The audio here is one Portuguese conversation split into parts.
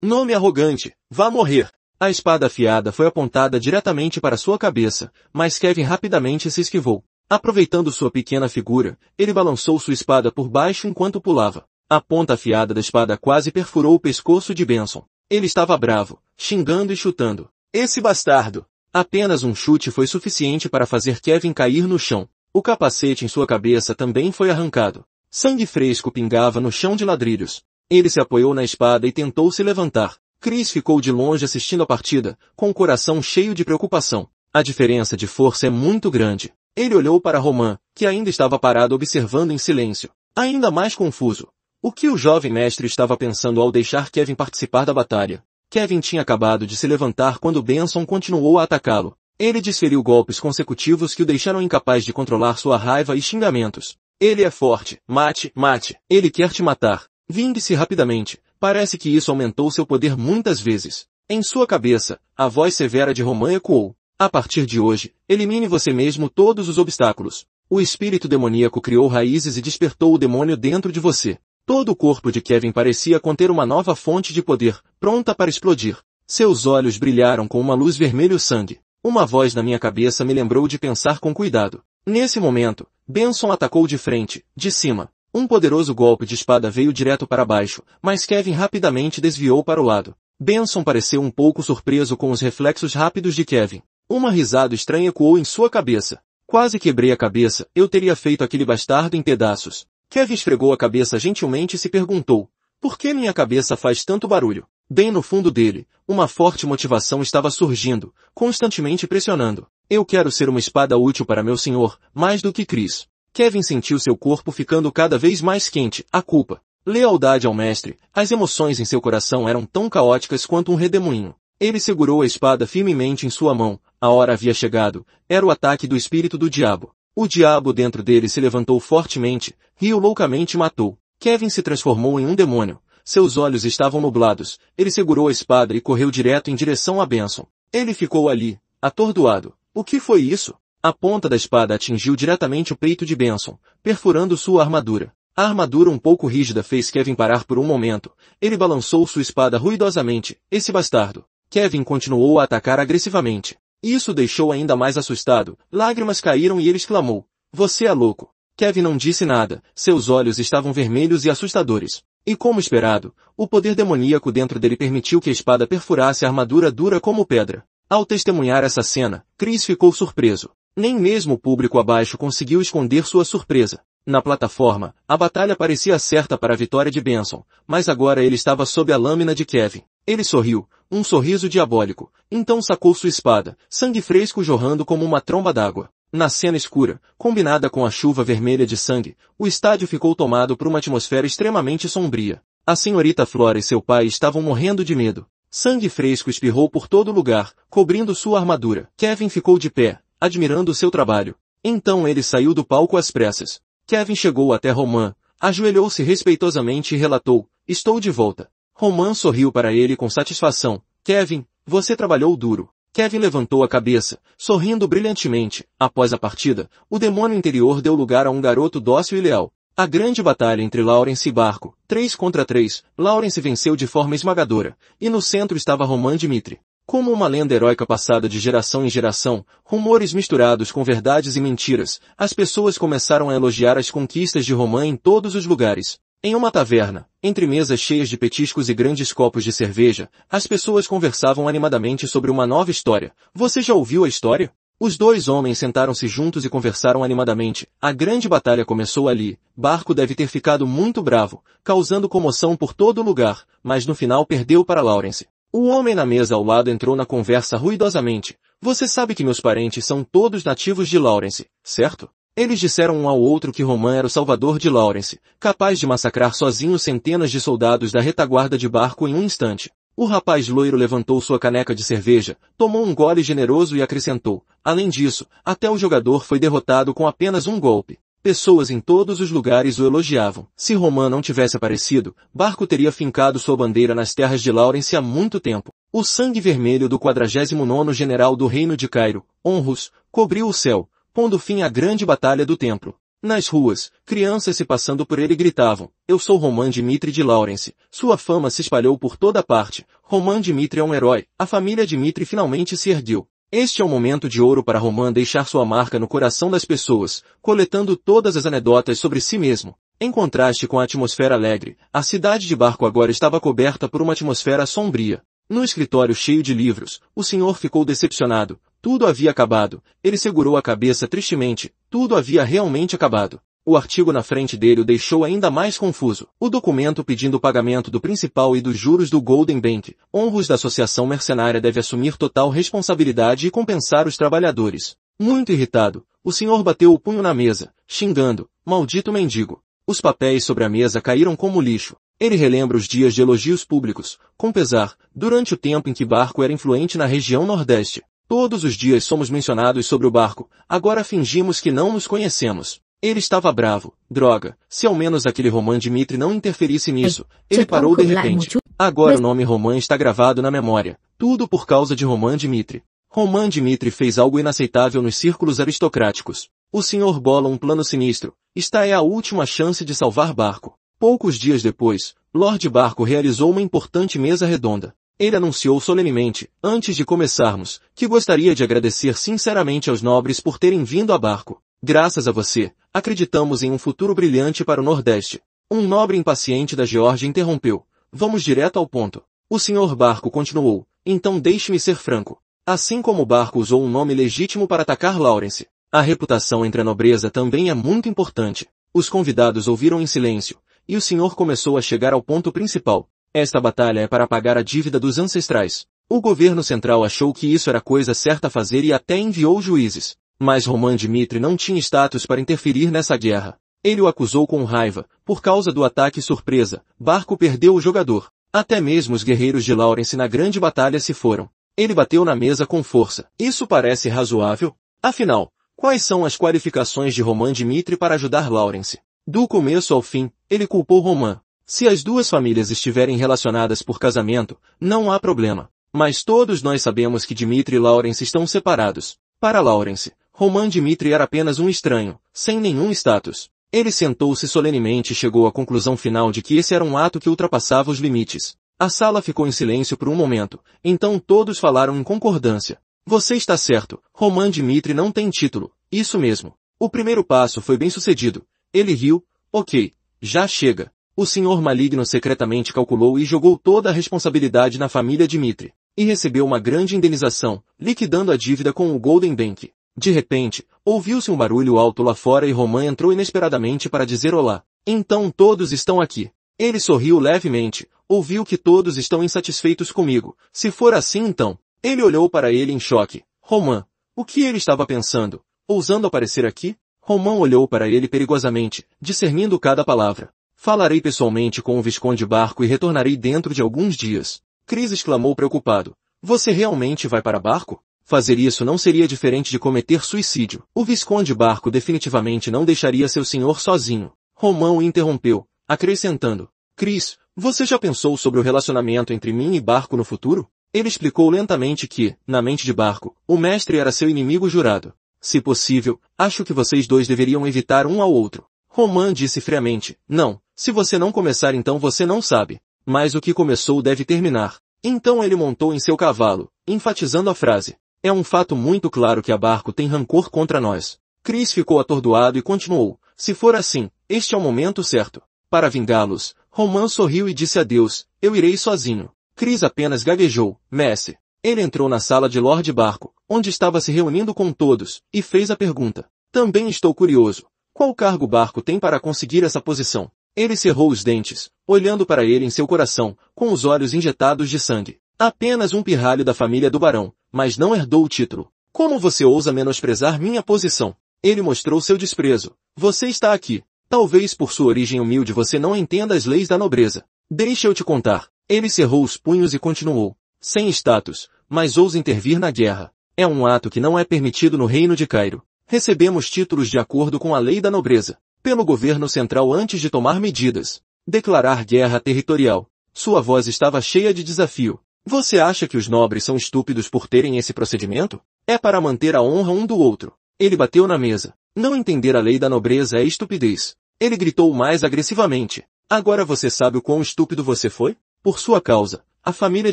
Nome arrogante, vá morrer. A espada afiada foi apontada diretamente para sua cabeça, mas Kevin rapidamente se esquivou. Aproveitando sua pequena figura, ele balançou sua espada por baixo enquanto pulava. A ponta afiada da espada quase perfurou o pescoço de Benson. Ele estava bravo, xingando e chutando. Esse bastardo! Apenas um chute foi suficiente para fazer Kevin cair no chão. O capacete em sua cabeça também foi arrancado. Sangue fresco pingava no chão de ladrilhos. Ele se apoiou na espada e tentou se levantar. Chris ficou de longe assistindo a partida, com o coração cheio de preocupação. A diferença de força é muito grande. Ele olhou para Roman, que ainda estava parado observando em silêncio. Ainda mais confuso. O que o jovem mestre estava pensando ao deixar Kevin participar da batalha? Kevin tinha acabado de se levantar quando Benson continuou a atacá-lo. Ele desferiu golpes consecutivos que o deixaram incapaz de controlar sua raiva e xingamentos. Ele é forte. Mate, mate. Ele quer te matar. Vingue-se rapidamente. Parece que isso aumentou seu poder muitas vezes. Em sua cabeça, a voz severa de Roman ecoou. A partir de hoje, elimine você mesmo todos os obstáculos. O espírito demoníaco criou raízes e despertou o demônio dentro de você. Todo o corpo de Kevin parecia conter uma nova fonte de poder, pronta para explodir. Seus olhos brilharam com uma luz vermelho-sangue. Uma voz na minha cabeça me lembrou de pensar com cuidado. Nesse momento, Benson atacou de frente, de cima. Um poderoso golpe de espada veio direto para baixo, mas Kevin rapidamente desviou para o lado. Benson pareceu um pouco surpreso com os reflexos rápidos de Kevin. Uma risada estranha ecoou em sua cabeça. Quase quebrei a cabeça, eu teria feito aquele bastardo em pedaços. Kevin esfregou a cabeça gentilmente e se perguntou, por que minha cabeça faz tanto barulho? Bem no fundo dele, uma forte motivação estava surgindo, constantemente pressionando. Eu quero ser uma espada útil para meu senhor, mais do que Chris. Kevin sentiu seu corpo ficando cada vez mais quente, a culpa. Lealdade ao mestre, as emoções em seu coração eram tão caóticas quanto um redemoinho. Ele segurou a espada firmemente em sua mão, a hora havia chegado, era o ataque do espírito do diabo. O diabo dentro dele se levantou fortemente, riu loucamente e matou. Kevin se transformou em um demônio. Seus olhos estavam nublados. Ele segurou a espada e correu direto em direção a Benson. Ele ficou ali, atordoado. O que foi isso? A ponta da espada atingiu diretamente o peito de Benson, perfurando sua armadura. A armadura um pouco rígida fez Kevin parar por um momento. Ele balançou sua espada ruidosamente. Esse bastardo. Kevin continuou a atacar agressivamente. Isso o deixou ainda mais assustado. Lágrimas caíram e ele exclamou. Você é louco. Kevin não disse nada. Seus olhos estavam vermelhos e assustadores. E como esperado, o poder demoníaco dentro dele permitiu que a espada perfurasse a armadura dura como pedra. Ao testemunhar essa cena, Chris ficou surpreso. Nem mesmo o público abaixo conseguiu esconder sua surpresa. Na plataforma, a batalha parecia certa para a vitória de Benson, mas agora ele estava sob a lâmina de Kevin. Ele sorriu, um sorriso diabólico, então sacou sua espada, sangue fresco jorrando como uma tromba d'água. Na cena escura, combinada com a chuva vermelha de sangue, o estádio ficou tomado por uma atmosfera extremamente sombria. A senhorita Flora e seu pai estavam morrendo de medo. Sangue fresco espirrou por todo lugar, cobrindo sua armadura. Kevin ficou de pé, admirando seu trabalho. Então ele saiu do palco às pressas. Kevin chegou até Roman, ajoelhou-se respeitosamente e relatou, estou de volta. Roman sorriu para ele com satisfação. Kevin, você trabalhou duro. Kevin levantou a cabeça, sorrindo brilhantemente. Após a partida, o demônio interior deu lugar a um garoto dócil e leal. A grande batalha entre Lawrence e Barco, 3 contra 3, Lawrence venceu de forma esmagadora, e no centro estava Roman Dmitri. Como uma lenda heróica passada de geração em geração, rumores misturados com verdades e mentiras, as pessoas começaram a elogiar as conquistas de Roman em todos os lugares. Em uma taverna, entre mesas cheias de petiscos e grandes copos de cerveja, as pessoas conversavam animadamente sobre uma nova história. Você já ouviu a história? Os dois homens sentaram-se juntos e conversaram animadamente. A grande batalha começou ali. Barco deve ter ficado muito bravo, causando comoção por todo o lugar, mas no final perdeu para Lawrence. O homem na mesa ao lado entrou na conversa ruidosamente. Você sabe que meus parentes são todos nativos de Lawrence, certo? Eles disseram um ao outro que Roman era o salvador de Lawrence, capaz de massacrar sozinho centenas de soldados da retaguarda de Barco em um instante. O rapaz loiro levantou sua caneca de cerveja, tomou um gole generoso e acrescentou. Além disso, até o jogador foi derrotado com apenas um golpe. Pessoas em todos os lugares o elogiavam. Se Roman não tivesse aparecido, Barco teria fincado sua bandeira nas terras de Lawrence há muito tempo. O sangue vermelho do 49º general do reino de Cairo, Honrus, cobriu o céu, pondo fim à grande batalha do templo. Nas ruas, crianças se passando por ele gritavam: "Eu sou Roman Dmitri de Lawrence." Sua fama se espalhou por toda parte. Roman Dmitri é um herói. A família Dmitri finalmente se ergueu. Este é o momento de ouro para Roman deixar sua marca no coração das pessoas, coletando todas as anedotas sobre si mesmo. Em contraste com a atmosfera alegre, a cidade de Barco agora estava coberta por uma atmosfera sombria. No escritório cheio de livros, o senhor ficou decepcionado. Tudo havia acabado. Ele segurou a cabeça tristemente. Tudo havia realmente acabado. O artigo na frente dele o deixou ainda mais confuso. O documento pedindo o pagamento do principal e dos juros do Golden Bank, honros da associação mercenária, deve assumir total responsabilidade e compensar os trabalhadores. Muito irritado, o senhor bateu o punho na mesa, xingando: "Maldito mendigo." Os papéis sobre a mesa caíram como lixo. Ele relembra os dias de elogios públicos, com pesar, durante o tempo em que Barco era influente na região Nordeste. Todos os dias somos mencionados sobre o Barco, agora fingimos que não nos conhecemos. Ele estava bravo. Droga, se ao menos aquele Roman Dmitri não interferisse nisso. Ele parou de repente. Agora o nome Roman está gravado na memória. Tudo por causa de Roman Dmitri. Roman Dmitri fez algo inaceitável nos círculos aristocráticos. O senhor bola um plano sinistro. Esta é a última chance de salvar Barco. Poucos dias depois, Lord Barco realizou uma importante mesa redonda. Ele anunciou solenemente, antes de começarmos, que gostaria de agradecer sinceramente aos nobres por terem vindo a Barco. Graças a você, acreditamos em um futuro brilhante para o Nordeste. Um nobre impaciente da Geórgia interrompeu. Vamos direto ao ponto. O senhor Barco continuou. Então deixe-me ser franco. Assim como Barco usou um nome legítimo para atacar Lawrence, a reputação entre a nobreza também é muito importante. Os convidados ouviram em silêncio, e o senhor começou a chegar ao ponto principal. Esta batalha é para pagar a dívida dos ancestrais. O governo central achou que isso era coisa certa a fazer e até enviou juízes. Mas Roman Dmitri não tinha status para interferir nessa guerra. Ele o acusou com raiva. Por causa do ataque surpresa, Barco perdeu o jogador. Até mesmo os guerreiros de Lawrence na grande batalha se foram. Ele bateu na mesa com força. Isso parece razoável? Afinal, quais são as qualificações de Roman Dmitri para ajudar Lawrence? Do começo ao fim, ele culpou Roman. Se as duas famílias estiverem relacionadas por casamento, não há problema. Mas todos nós sabemos que Dmitri e Lawrence estão separados. Para Lawrence, Roman Dmitri era apenas um estranho, sem nenhum status. Ele sentou-se solenemente e chegou à conclusão final de que esse era um ato que ultrapassava os limites. A sala ficou em silêncio por um momento, então todos falaram em concordância. Você está certo, Roman Dmitri não tem título, isso mesmo. O primeiro passo foi bem sucedido. Ele riu. Ok, já chega. O senhor maligno secretamente calculou e jogou toda a responsabilidade na família Dmitri. E recebeu uma grande indenização, liquidando a dívida com o Golden Bank. De repente, ouviu-se um barulho alto lá fora e Roman entrou inesperadamente para dizer olá. Então todos estão aqui. Ele sorriu levemente. Ouviu que todos estão insatisfeitos comigo. Se for assim então. Ele olhou para ele em choque. Roman, o que ele estava pensando? Ousando aparecer aqui? Roman olhou para ele perigosamente, discernindo cada palavra. Falarei pessoalmente com o Visconde Barco e retornarei dentro de alguns dias. Chris exclamou preocupado. Você realmente vai para Barco? Fazer isso não seria diferente de cometer suicídio. O Visconde Barco definitivamente não deixaria seu senhor sozinho. Roman o interrompeu, acrescentando. Chris, você já pensou sobre o relacionamento entre mim e Barco no futuro? Ele explicou lentamente que, na mente de Barco, o mestre era seu inimigo jurado. Se possível, acho que vocês dois deveriam evitar um ao outro. Roman disse friamente, não, se você não começar então você não sabe. Mas o que começou deve terminar. Então ele montou em seu cavalo, enfatizando a frase. É um fato muito claro que a Barco tem rancor contra nós. Chris ficou atordoado e continuou. Se for assim, este é o momento certo. Para vingá-los, Roman sorriu e disse adeus, eu irei sozinho. Chris apenas gaguejou, Messi. Ele entrou na sala de Lord Barco, onde estava se reunindo com todos, e fez a pergunta. Também estou curioso. Qual cargo Barco tem para conseguir essa posição? Ele cerrou os dentes, olhando para ele em seu coração, com os olhos injetados de sangue. Apenas um pirralho da família do barão, mas não herdou o título. Como você ousa menosprezar minha posição? Ele mostrou seu desprezo. Você está aqui. Talvez por sua origem humilde você não entenda as leis da nobreza. Deixa eu te contar. Ele cerrou os punhos e continuou. Sem status, mas ousa intervir na guerra. É um ato que não é permitido no reino de Cairo. Recebemos títulos de acordo com a lei da nobreza. Pelo governo central antes de tomar medidas. Declarar guerra territorial. Sua voz estava cheia de desafio. Você acha que os nobres são estúpidos por terem esse procedimento? É para manter a honra um do outro. Ele bateu na mesa. Não entender a lei da nobreza é estupidez. Ele gritou mais agressivamente. Agora você sabe o quão estúpido você foi? Por sua causa, a família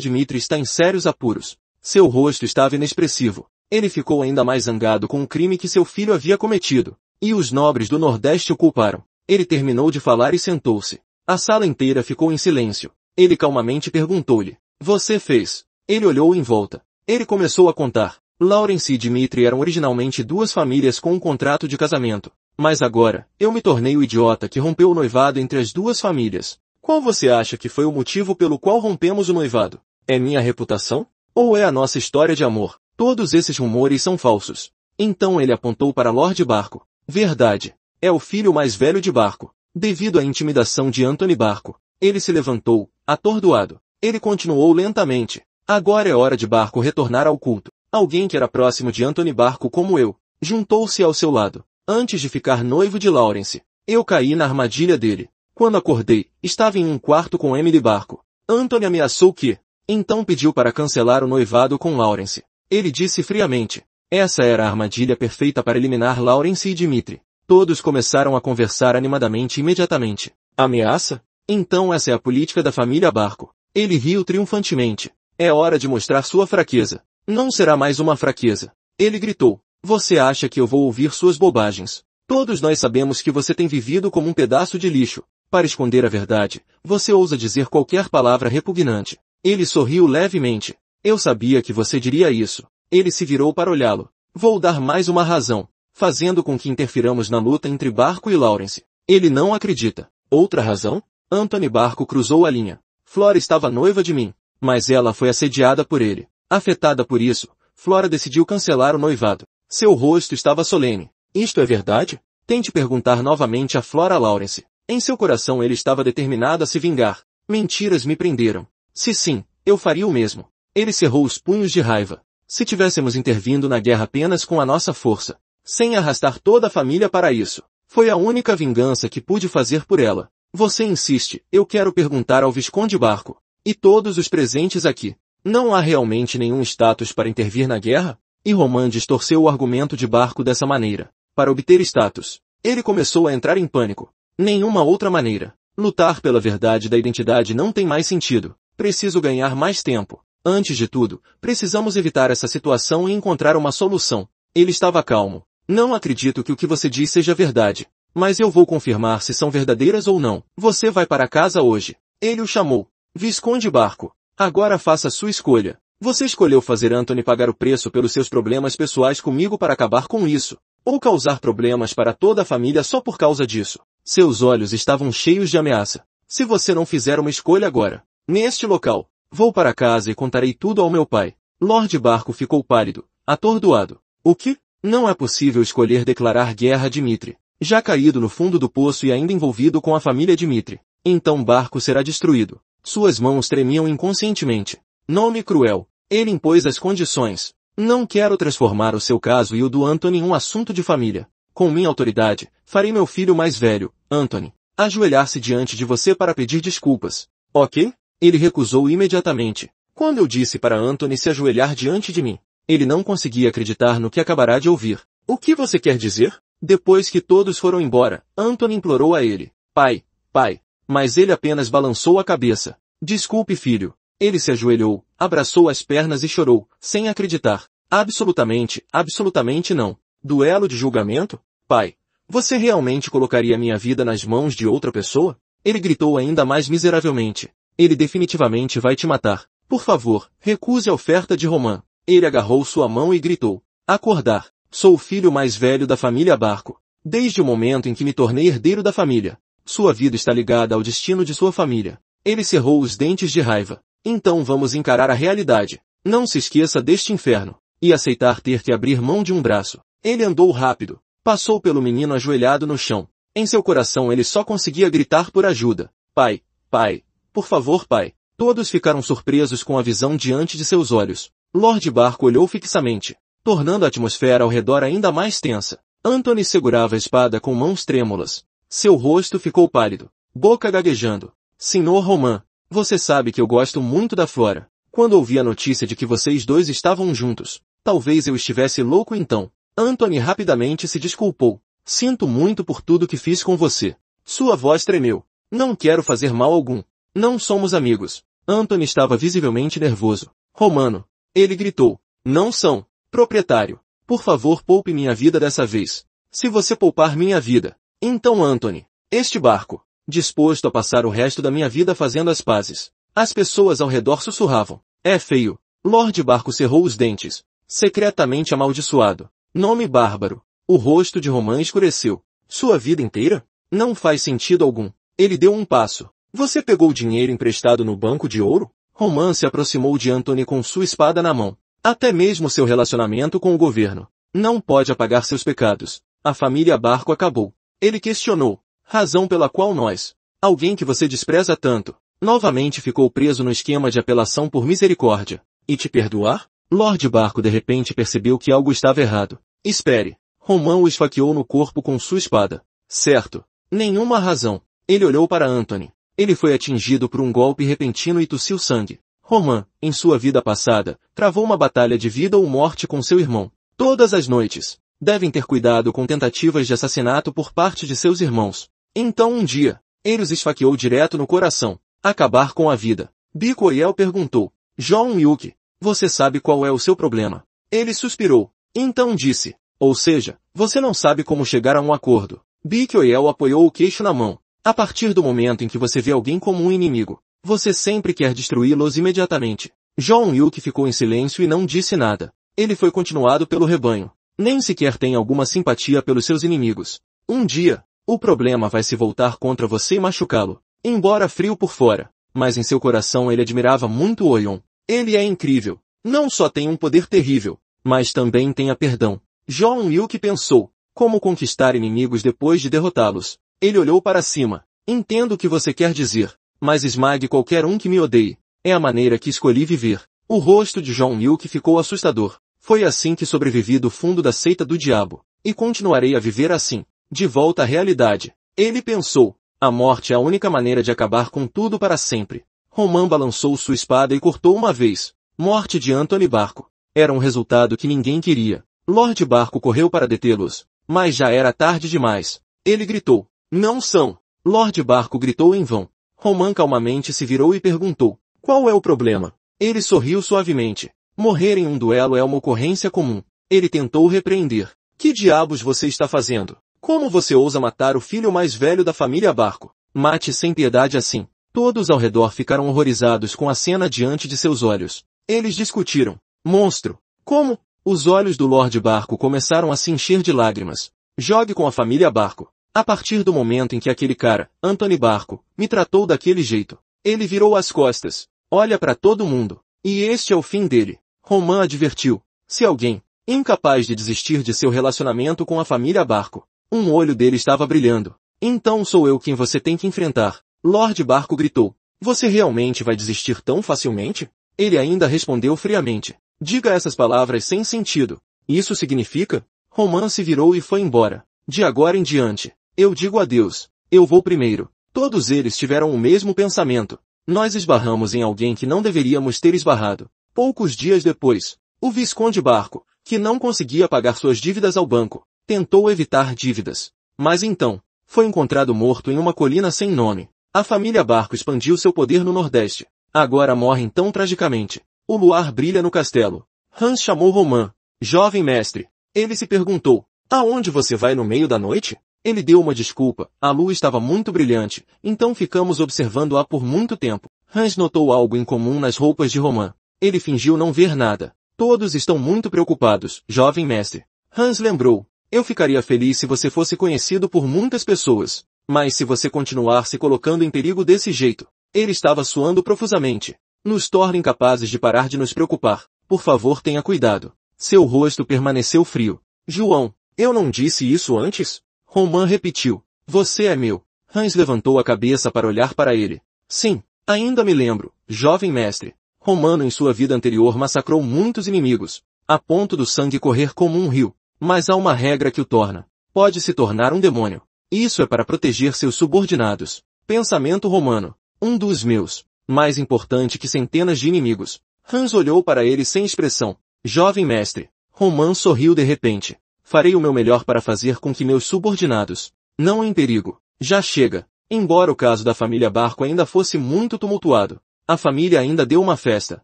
Dmitri está em sérios apuros. Seu rosto estava inexpressivo. Ele ficou ainda mais zangado com o crime que seu filho havia cometido. E os nobres do Nordeste o culparam. Ele terminou de falar e sentou-se. A sala inteira ficou em silêncio. Ele calmamente perguntou-lhe: Você fez? Ele olhou em volta. Ele começou a contar. Lawrence e Dmitri eram originalmente duas famílias com um contrato de casamento. Mas agora, eu me tornei o idiota que rompeu o noivado entre as duas famílias. Qual você acha que foi o motivo pelo qual rompemos o noivado? É minha reputação? Ou é a nossa história de amor? Todos esses rumores são falsos. Então ele apontou para Lord Barco. Verdade. É o filho mais velho de Barco. Devido à intimidação de Anthony Barco, ele se levantou, atordoado. Ele continuou lentamente. Agora é hora de Barco retornar ao culto. Alguém que era próximo de Anthony Barco como eu, juntou-se ao seu lado. Antes de ficar noivo de Lawrence, eu caí na armadilha dele. Quando acordei, estava em um quarto com Emily Barco. Anthony ameaçou que... Então pediu para cancelar o noivado com Lawrence. Ele disse friamente. Essa era a armadilha perfeita para eliminar Lawrence e Dmitri. Todos começaram a conversar animadamente imediatamente. Ameaça? Então essa é a política da família Barco. Ele riu triunfantemente. É hora de mostrar sua fraqueza. Não será mais uma fraqueza. Ele gritou. Você acha que eu vou ouvir suas bobagens? Todos nós sabemos que você tem vivido como um pedaço de lixo. Para esconder a verdade, você ousa dizer qualquer palavra repugnante. Ele sorriu levemente. Eu sabia que você diria isso. Ele se virou para olhá-lo. Vou dar mais uma razão, fazendo com que interfiramos na luta entre Barco e Lawrence. Ele não acredita. Outra razão? Anthony Barco cruzou a linha. Flora estava noiva de mim, mas ela foi assediada por ele. Afetada por isso, Flora decidiu cancelar o noivado. Seu rosto estava solene. Isto é verdade? Tente perguntar novamente a Flora Lawrence. Em seu coração ele estava determinado a se vingar. Mentiras me prenderam. Se sim, eu faria o mesmo. Ele cerrou os punhos de raiva. Se tivéssemos intervindo na guerra apenas com a nossa força, sem arrastar toda a família para isso, foi a única vingança que pude fazer por ela. Você insiste, eu quero perguntar ao Visconde Barco. E todos os presentes aqui. Não há realmente nenhum status para intervir na guerra? E Roman distorceu o argumento de Barco dessa maneira. Para obter status, ele começou a entrar em pânico. Nenhuma outra maneira. Lutar pela verdade da identidade não tem mais sentido. Preciso ganhar mais tempo. Antes de tudo, precisamos evitar essa situação e encontrar uma solução. Ele estava calmo. Não acredito que o que você diz seja verdade. Mas eu vou confirmar se são verdadeiras ou não. Você vai para casa hoje. Ele o chamou. Visconde Barco. Agora faça sua escolha. Você escolheu fazer Anthony pagar o preço pelos seus problemas pessoais comigo para acabar com isso. Ou causar problemas para toda a família só por causa disso. Seus olhos estavam cheios de ameaça. Se você não fizer uma escolha agora, neste local, vou para casa e contarei tudo ao meu pai. Lord Barco ficou pálido, atordoado. O que? Não é possível escolher declarar guerra a Dmitri. Já caído no fundo do poço e ainda envolvido com a família Dmitri. Então Barco será destruído. Suas mãos tremiam inconscientemente. Nome cruel. Ele impôs as condições. Não quero transformar o seu caso e o do Anthony em um assunto de família. Com minha autoridade, farei meu filho mais velho, Anthony, ajoelhar-se diante de você para pedir desculpas. Ok? Ele recusou imediatamente. Quando eu disse para Anthony se ajoelhar diante de mim, ele não conseguia acreditar no que acabará de ouvir. O que você quer dizer? Depois que todos foram embora, Anthony implorou a ele. Pai, pai. Mas ele apenas balançou a cabeça. Desculpe, filho. Ele se ajoelhou, abraçou as pernas e chorou, sem acreditar. Absolutamente, absolutamente não. Duelo de julgamento? Pai, você realmente colocaria minha vida nas mãos de outra pessoa? Ele gritou ainda mais miseravelmente. Ele definitivamente vai te matar. Por favor, recuse a oferta de Roman. Ele agarrou sua mão e gritou. Acordar. Sou o filho mais velho da família Barco. Desde o momento em que me tornei herdeiro da família. Sua vida está ligada ao destino de sua família. Ele cerrou os dentes de raiva. Então vamos encarar a realidade. Não se esqueça deste inferno. E aceitar ter que abrir mão de um braço. Ele andou rápido. Passou pelo menino ajoelhado no chão. Em seu coração ele só conseguia gritar por ajuda. Pai, pai, por favor, pai. Todos ficaram surpresos com a visão diante de seus olhos. Lord Barco olhou fixamente, tornando a atmosfera ao redor ainda mais tensa. Anthony segurava a espada com mãos trêmulas. Seu rosto ficou pálido, boca gaguejando. Senhor Roman, você sabe que eu gosto muito da Flora. Quando ouvi a notícia de que vocês dois estavam juntos, talvez eu estivesse louco então. Anthony rapidamente se desculpou. Sinto muito por tudo que fiz com você. Sua voz tremeu. Não quero fazer mal algum. Não somos amigos. Anthony estava visivelmente nervoso. Romano. Ele gritou. Não são. Proprietário. Por favor, poupe minha vida dessa vez. Se você poupar minha vida. Então Anthony. Este barco. Disposto a passar o resto da minha vida fazendo as pazes. As pessoas ao redor sussurravam. É feio. Lord Barco cerrou os dentes. Secretamente amaldiçoado. Nome bárbaro. O rosto de Roman escureceu. Sua vida inteira? Não faz sentido algum. Ele deu um passo. Você pegou dinheiro emprestado no banco de ouro? Roman se aproximou de Anthony com sua espada na mão. Até mesmo seu relacionamento com o governo não pode apagar seus pecados. A família Barco acabou. Ele questionou. Razão pela qual nós, alguém que você despreza tanto, novamente ficou preso no esquema de apelação por misericórdia. E te perdoar? Lord Barco de repente percebeu que algo estava errado. Espere. Roman o esfaqueou no corpo com sua espada. Certo. Nenhuma razão. Ele olhou para Anthony. Ele foi atingido por um golpe repentino e tossiu sangue. Roman, em sua vida passada, travou uma batalha de vida ou morte com seu irmão. Todas as noites. Devem ter cuidado com tentativas de assassinato por parte de seus irmãos. Então um dia, ele os esfaqueou direto no coração. Acabar com a vida. Bikoyel perguntou. John Yuki, você sabe qual é o seu problema? Ele suspirou. Então disse. Ou seja, você não sabe como chegar a um acordo. Bikoyel apoiou o queixo na mão. A partir do momento em que você vê alguém como um inimigo, você sempre quer destruí-los imediatamente. John Yuki ficou em silêncio e não disse nada. Ele foi continuado pelo rebanho. Nem sequer tem alguma simpatia pelos seus inimigos. Um dia, o problema vai se voltar contra você e machucá-lo. Embora frio por fora, mas em seu coração ele admirava muito Oyon. Ele é incrível. Não só tem um poder terrível, mas também tem a perdão. John Yuki pensou. Como conquistar inimigos depois de derrotá-los? Ele olhou para cima. Entendo o que você quer dizer, mas esmague qualquer um que me odeie. É a maneira que escolhi viver. O rosto de John Yuki ficou assustador. Foi assim que sobrevivi do fundo da seita do diabo. E continuarei a viver assim. De volta à realidade. Ele pensou. A morte é a única maneira de acabar com tudo para sempre. Roman balançou sua espada e cortou uma vez. Morte de Anthony Barco. Era um resultado que ninguém queria. Lord Barco correu para detê-los. Mas já era tarde demais. Ele gritou. Não são. Lord Barco gritou em vão. Roman calmamente se virou e perguntou. Qual é o problema? Ele sorriu suavemente. Morrer em um duelo é uma ocorrência comum. Ele tentou repreender. Que diabos você está fazendo? Como você ousa matar o filho mais velho da família Barco? Mate sem piedade assim. Todos ao redor ficaram horrorizados com a cena diante de seus olhos. Eles discutiram. Monstro! Como? Os olhos do Lord Barco começaram a se encher de lágrimas. Jogue com a família Barco. A partir do momento em que aquele cara, Anthony Barco, me tratou daquele jeito, ele virou as costas. Olha para todo mundo. E este é o fim dele. Roman advertiu. Se alguém, incapaz de desistir de seu relacionamento com a família Barco, um olho dele estava brilhando. Então sou eu quem você tem que enfrentar. Lord Barco gritou. Você realmente vai desistir tão facilmente? Ele ainda respondeu friamente. Diga essas palavras sem sentido. Isso significa? Roman se virou e foi embora. De agora em diante, eu digo adeus. Eu vou primeiro. Todos eles tiveram o mesmo pensamento. Nós esbarramos em alguém que não deveríamos ter esbarrado. Poucos dias depois, o Visconde Barco, que não conseguia pagar suas dívidas ao banco, tentou evitar dívidas. Mas então, foi encontrado morto em uma colina sem nome. A família Barco expandiu seu poder no Nordeste. Agora morrem tão tragicamente. O luar brilha no castelo. Hans chamou Roman. Jovem mestre. Ele se perguntou. Aonde você vai no meio da noite? Ele deu uma desculpa. A lua estava muito brilhante, então ficamos observando-a por muito tempo. Hans notou algo incomum nas roupas de Roman. Ele fingiu não ver nada. Todos estão muito preocupados, jovem mestre. Hans lembrou. Eu ficaria feliz se você fosse conhecido por muitas pessoas. Mas se você continuar se colocando em perigo desse jeito. Ele estava suando profusamente. Nos torna incapazes de parar de nos preocupar. Por favor, tenha cuidado. Seu rosto permaneceu frio. João, eu não disse isso antes? Roman repetiu. Você é meu. Hans levantou a cabeça para olhar para ele. Sim, ainda me lembro, jovem mestre. Romano em sua vida anterior massacrou muitos inimigos, a ponto do sangue correr como um rio. Mas há uma regra que o torna. Pode se tornar um demônio. Isso é para proteger seus subordinados. Pensamento romano. Um dos meus. Mais importante que centenas de inimigos. Hans olhou para ele sem expressão. Jovem mestre. Roman sorriu de repente. Farei o meu melhor para fazer com que meus subordinados não em perigo. Já chega. Embora o caso da família Barco ainda fosse muito tumultuado, a família ainda deu uma festa.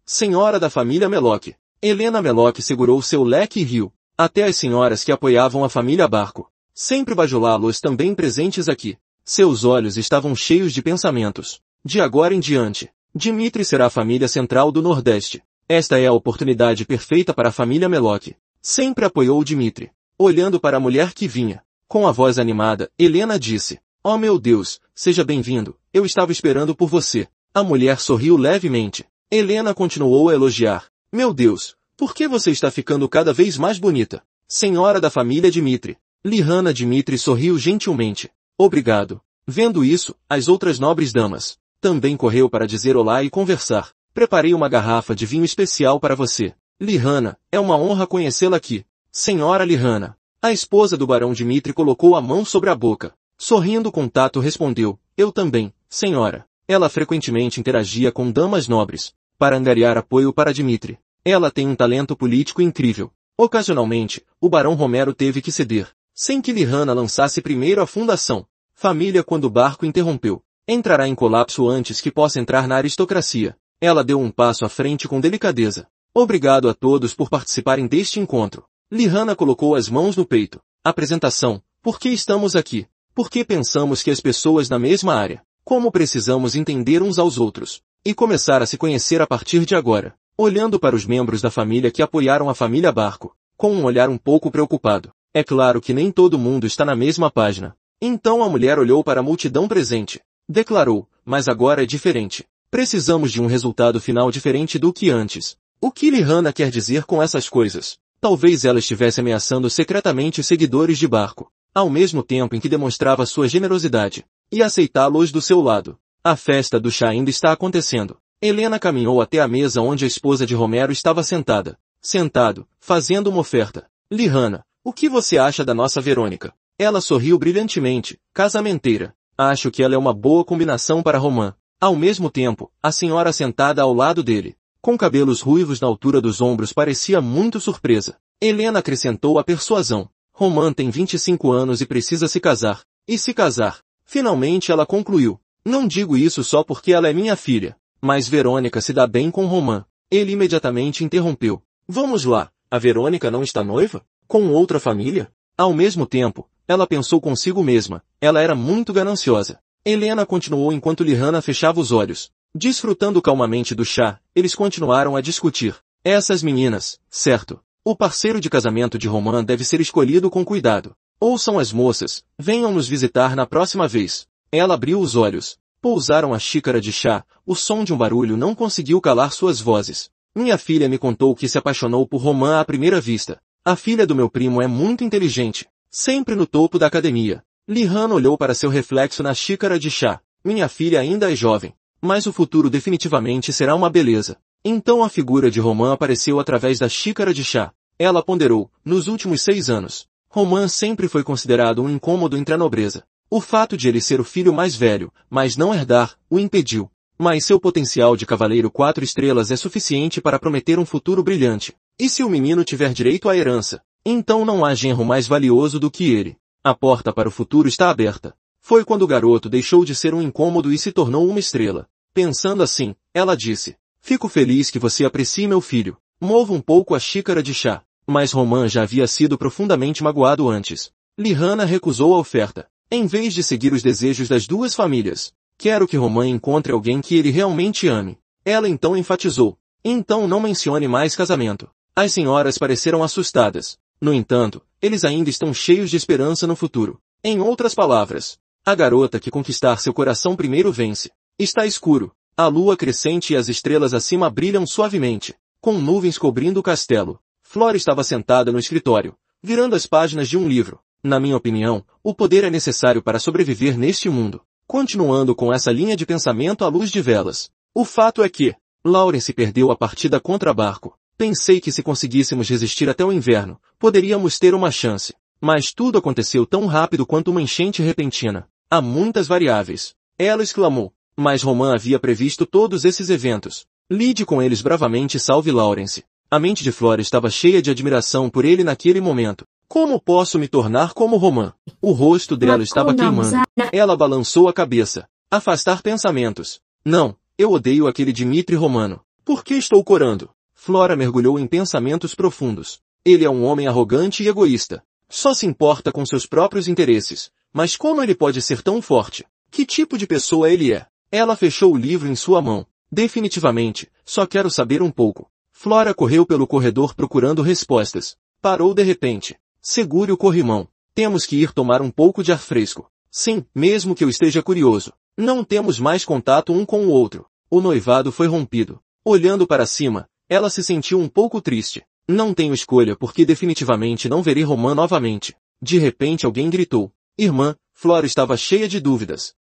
Senhora da família Melock. Helena Melock segurou seu leque e riu. Até as senhoras que apoiavam a família Barco sempre bajulá-los também presentes aqui. Seus olhos estavam cheios de pensamentos. De agora em diante, Dimitri será a família central do Nordeste. Esta é a oportunidade perfeita para a família Melock. Sempre apoiou Dimitri. Olhando para a mulher que vinha, com a voz animada, Helena disse: "Oh meu Deus, seja bem-vindo, eu estava esperando por você." A mulher sorriu levemente. Helena continuou a elogiar. "Meu Deus, por que você está ficando cada vez mais bonita? Senhora da família Dimitri." Lihana Dimitri sorriu gentilmente. "Obrigado." Vendo isso, as outras nobres damas também correu para dizer olá e conversar. "Preparei uma garrafa de vinho especial para você. Lihana, é uma honra conhecê-la aqui." Senhora Lihana. A esposa do barão Dimitri colocou a mão sobre a boca. Sorrindo com tato respondeu: "Eu também, senhora." Ela frequentemente interagia com damas nobres, para angariar apoio para Dimitri. Ela tem um talento político incrível. Ocasionalmente, o barão Romero teve que ceder, sem que Lihana lançasse primeiro a fundação. Família quando o Barco interrompeu. Entrará em colapso antes que possa entrar na aristocracia. Ela deu um passo à frente com delicadeza. "Obrigado a todos por participarem deste encontro." Lihana colocou as mãos no peito. Apresentação. Por que estamos aqui? Porque pensamos que as pessoas na mesma área, como precisamos entender uns aos outros, e começar a se conhecer a partir de agora. Olhando para os membros da família que apoiaram a família Barco, com um olhar um pouco preocupado. É claro que nem todo mundo está na mesma página. Então a mulher olhou para a multidão presente. Declarou: "Mas agora é diferente. Precisamos de um resultado final diferente do que antes." O que Lihana quer dizer com essas coisas? Talvez ela estivesse ameaçando secretamente os seguidores de Barco, ao mesmo tempo em que demonstrava sua generosidade, e aceitá-los do seu lado. A festa do chá ainda está acontecendo. Helena caminhou até a mesa onde a esposa de Romero estava sentado, fazendo uma oferta. "Lihana, o que você acha da nossa Verônica?" Ela sorriu brilhantemente. "Casamenteira. Acho que ela é uma boa combinação para Romã." Ao mesmo tempo, a senhora sentada ao lado dele, com cabelos ruivos na altura dos ombros, parecia muito surpresa. Helena acrescentou a persuasão: "Romã tem 25 anos e precisa se casar." E se casar. Finalmente ela concluiu: "Não digo isso só porque ela é minha filha, mas Verônica se dá bem com Romã." Ele imediatamente interrompeu: "Vamos lá, a Verônica não está noiva? Com outra família?" Ao mesmo tempo, ela pensou consigo mesma, ela era muito gananciosa. Helena continuou enquanto Lihana fechava os olhos. Desfrutando calmamente do chá, eles continuaram a discutir. "Essas meninas, certo? O parceiro de casamento de Romã deve ser escolhido com cuidado. Ouçam as moças, venham nos visitar na próxima vez." Ela abriu os olhos. Pousaram a xícara de chá, o som de um barulho não conseguiu calar suas vozes. "Minha filha me contou que se apaixonou por Romã à primeira vista. A filha do meu primo é muito inteligente, sempre no topo da academia." Lihana olhou para seu reflexo na xícara de chá. "Minha filha ainda é jovem, mas o futuro definitivamente será uma beleza." Então a figura de Romã apareceu através da xícara de chá. Ela ponderou: "Nos últimos 6 anos, Romã sempre foi considerado um incômodo entre a nobreza. O fato de ele ser o filho mais velho, mas não herdar, o impediu. Mas seu potencial de cavaleiro 4 estrelas é suficiente para prometer um futuro brilhante. E se o menino tiver direito à herança, então não há genro mais valioso do que ele. A porta para o futuro está aberta." Foi quando o garoto deixou de ser um incômodo e se tornou uma estrela. Pensando assim, ela disse: "Fico feliz que você aprecie meu filho." Mova um pouco a xícara de chá. Mas Romã já havia sido profundamente magoado antes. Lihana recusou a oferta. Em vez de seguir os desejos das duas famílias, "Quero que Romã encontre alguém que ele realmente ame." Ela então enfatizou: "Então não mencione mais casamento." As senhoras pareceram assustadas. No entanto, eles ainda estão cheios de esperança no futuro. Em outras palavras, a garota que conquistar seu coração primeiro vence. Está escuro. A lua crescente e as estrelas acima brilham suavemente, com nuvens cobrindo o castelo. Flora estava sentada no escritório, virando as páginas de um livro. "Na minha opinião, o poder é necessário para sobreviver neste mundo." Continuando com essa linha de pensamento à luz de velas. "O fato é que Lawrence perdeu a partida contra Barco. Pensei que se conseguíssemos resistir até o inverno, poderíamos ter uma chance. Mas tudo aconteceu tão rápido quanto uma enchente repentina. Há muitas variáveis." Ela exclamou. Mas Romã havia previsto todos esses eventos. "Lide com eles bravamente e salve Lawrence." A mente de Flora estava cheia de admiração por ele naquele momento. Como posso me tornar como Romã? O rosto dela estava queimando. Ela balançou a cabeça. Afastar pensamentos. Não, eu odeio aquele Dmitri Romano. Por que estou corando? Flora mergulhou em pensamentos profundos. Ele é um homem arrogante e egoísta. Só se importa com seus próprios interesses. Mas como ele pode ser tão forte? Que tipo de pessoa ele é? Ela fechou o livro em sua mão. Definitivamente, só quero saber um pouco. Flora correu pelo corredor procurando respostas. Parou de repente. Segure o corrimão. Temos que ir tomar um pouco de ar fresco. Sim, mesmo que eu esteja curioso. Não temos mais contato um com o outro. O noivado foi rompido. Olhando para cima, ela se sentiu um pouco triste. Não tenho escolha porque definitivamente não verei Romã novamente. De repente alguém gritou. Irmã, Flora estava cheia de dúvidas.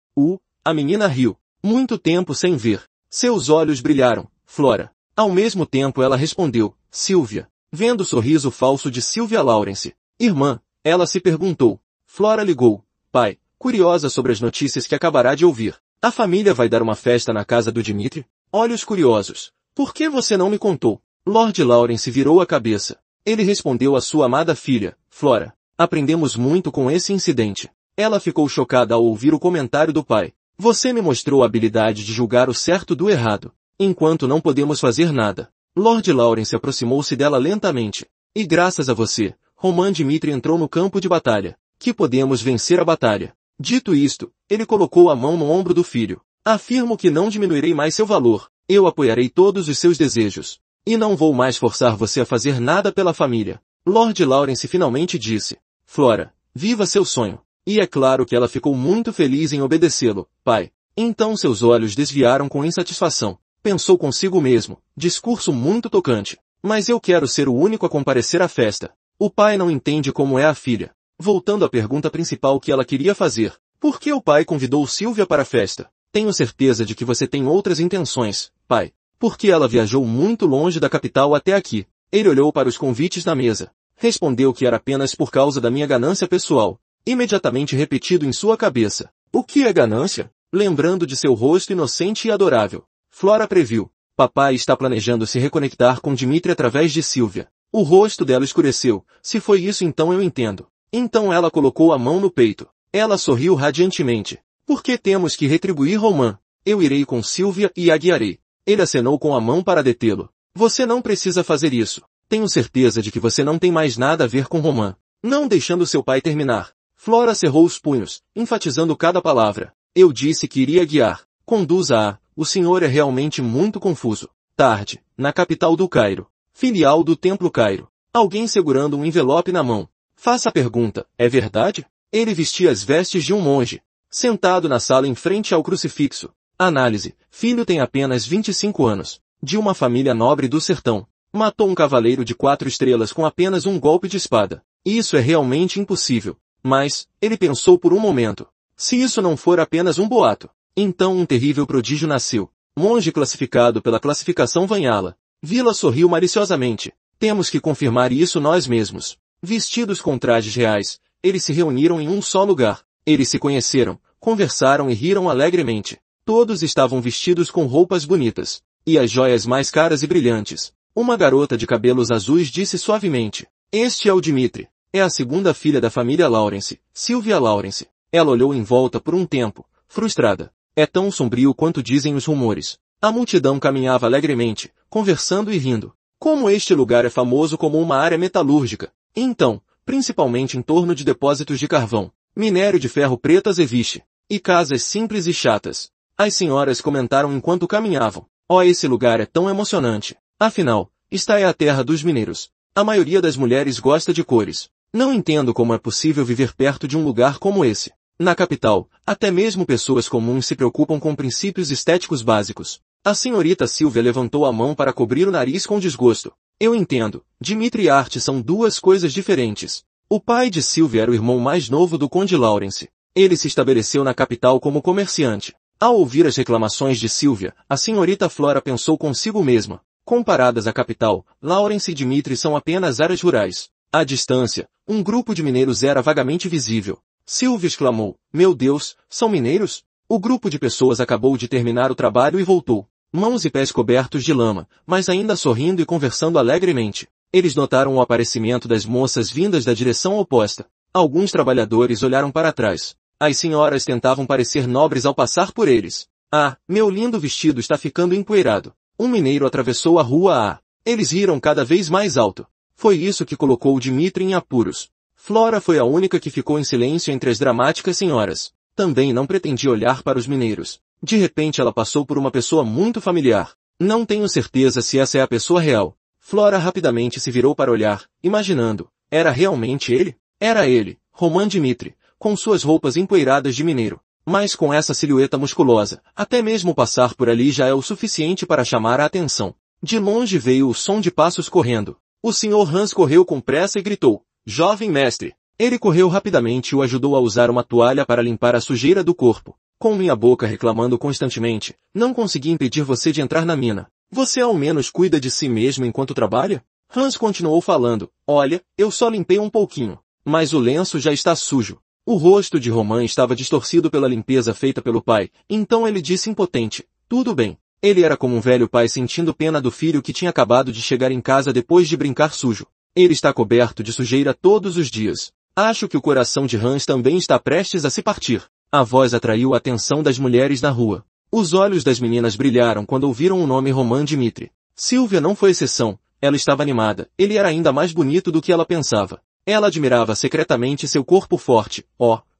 A menina riu. Muito tempo sem ver. Seus olhos brilharam. Flora. Ao mesmo tempo ela respondeu. Sylvia. Vendo o sorriso falso de Sylvia Lawrence. Irmã, ela se perguntou. Flora ligou. Pai, curiosa sobre as notícias que acabará de ouvir. A família vai dar uma festa na casa do Dmitri? Olhos curiosos. Por que você não me contou? Lord Lawrence virou a cabeça. Ele respondeu à sua amada filha, Flora. Aprendemos muito com esse incidente. Ela ficou chocada ao ouvir o comentário do pai. Você me mostrou a habilidade de julgar o certo do errado. Enquanto não podemos fazer nada. Lord Lawrence aproximou-se dela lentamente. E graças a você, Romã Dmitri entrou no campo de batalha. Que podemos vencer a batalha. Dito isto, ele colocou a mão no ombro do filho. Afirmo que não diminuirei mais seu valor. Eu apoiarei todos os seus desejos. E não vou mais forçar você a fazer nada pela família. Lord Lawrence finalmente disse. Flora, viva seu sonho. E é claro que ela ficou muito feliz em obedecê-lo, pai. Então seus olhos desviaram com insatisfação. Pensou consigo mesmo. Discurso muito tocante. Mas eu quero ser o único a comparecer à festa. O pai não entende como é a filha. Voltando à pergunta principal que ela queria fazer. Por que o pai convidou Sylvia para a festa? Tenho certeza de que você tem outras intenções, pai. Porque ela viajou muito longe da capital até aqui. Ele olhou para os convites na mesa. Respondeu que era apenas por causa da minha ganância pessoal. Imediatamente repetido em sua cabeça. O que é ganância? Lembrando de seu rosto inocente e adorável. Flora previu. Papai está planejando se reconectar com Dmitri através de Sylvia. O rosto dela escureceu. Se foi isso então eu entendo. Então ela colocou a mão no peito. Ela sorriu radiantemente. Por que temos que retribuir Romã? Eu irei com Sylvia e a guiarei. Ele acenou com a mão para detê-lo. Você não precisa fazer isso. Tenho certeza de que você não tem mais nada a ver com Romã. Não deixando seu pai terminar. Flora cerrou os punhos, enfatizando cada palavra. Eu disse que iria guiar. Conduza-a. O senhor é realmente muito confuso. Tarde, na capital do Cairo. Filial do Templo Cairo. Alguém segurando um envelope na mão. Faça a pergunta, é verdade? Ele vestia as vestes de um monge. Sentado na sala em frente ao crucifixo. Análise. Filho tem apenas 25 anos. De uma família nobre do sertão. Matou um cavaleiro de 4 estrelas com apenas um golpe de espada. Isso é realmente impossível. Mas, ele pensou por um momento. Se isso não for apenas um boato. Então um terrível prodígio nasceu. Monge classificado pela classificação Vanhala. Vila sorriu maliciosamente. Temos que confirmar isso nós mesmos. Vestidos com trajes reais, eles se reuniram em um só lugar. Eles se conheceram, conversaram e riram alegremente. Todos estavam vestidos com roupas bonitas. E as joias mais caras e brilhantes. Uma garota de cabelos azuis disse suavemente. Este é o Dmitri. É a segunda filha da família Lawrence, Sylvia Lawrence. Ela olhou em volta por um tempo, frustrada. É tão sombrio quanto dizem os rumores. A multidão caminhava alegremente, conversando e rindo. Como este lugar é famoso como uma área metalúrgica. Então, principalmente em torno de depósitos de carvão, minério de ferro pretas e viche, e casas simples e chatas. As senhoras comentaram enquanto caminhavam. Oh, esse lugar é tão emocionante. Afinal, esta é a terra dos mineiros. A maioria das mulheres gosta de cores. Não entendo como é possível viver perto de um lugar como esse. Na capital, até mesmo pessoas comuns se preocupam com princípios estéticos básicos. A senhorita Sylvia levantou a mão para cobrir o nariz com desgosto. Eu entendo. Dmitri e arte são duas coisas diferentes. O pai de Sylvia era o irmão mais novo do Conde Lawrence. Ele se estabeleceu na capital como comerciante. Ao ouvir as reclamações de Sylvia, a senhorita Flora pensou consigo mesma. Comparadas à capital, Lawrence e Dmitri são apenas áreas rurais. À distância, um grupo de mineiros era vagamente visível. Sylvia exclamou, meu Deus, são mineiros? O grupo de pessoas acabou de terminar o trabalho e voltou. Mãos e pés cobertos de lama, mas ainda sorrindo e conversando alegremente. Eles notaram o aparecimento das moças vindas da direção oposta. Alguns trabalhadores olharam para trás. As senhoras tentavam parecer nobres ao passar por eles. Ah, meu lindo vestido está ficando empoeirado. Um mineiro atravessou a rua A. Eles riram cada vez mais alto. Foi isso que colocou Dmitri em apuros. Flora foi a única que ficou em silêncio entre as dramáticas senhoras. Também não pretendia olhar para os mineiros. De repente ela passou por uma pessoa muito familiar. Não tenho certeza se essa é a pessoa real. Flora rapidamente se virou para olhar, imaginando. Era realmente ele? Era ele, Roman Dmitri, com suas roupas empoeiradas de mineiro. Mas com essa silhueta musculosa, até mesmo passar por ali já é o suficiente para chamar a atenção. De longe veio o som de passos correndo. O Sr. Hans correu com pressa e gritou, "Jovem mestre!" Ele correu rapidamente e o ajudou a usar uma toalha para limpar a sujeira do corpo. Com minha boca reclamando constantemente, não consegui impedir você de entrar na mina. Você ao menos cuida de si mesmo enquanto trabalha? Hans continuou falando, olha, eu só limpei um pouquinho, mas o lenço já está sujo. O rosto de Roman estava distorcido pela limpeza feita pelo pai, então ele disse impotente, tudo bem. Ele era como um velho pai sentindo pena do filho que tinha acabado de chegar em casa depois de brincar sujo. Ele está coberto de sujeira todos os dias. Acho que o coração de Hans também está prestes a se partir. A voz atraiu a atenção das mulheres na rua. Os olhos das meninas brilharam quando ouviram o nome Roman Dmitri. Silvia não foi exceção. Ela estava animada. Ele era ainda mais bonito do que ela pensava. Ela admirava secretamente seu corpo forte.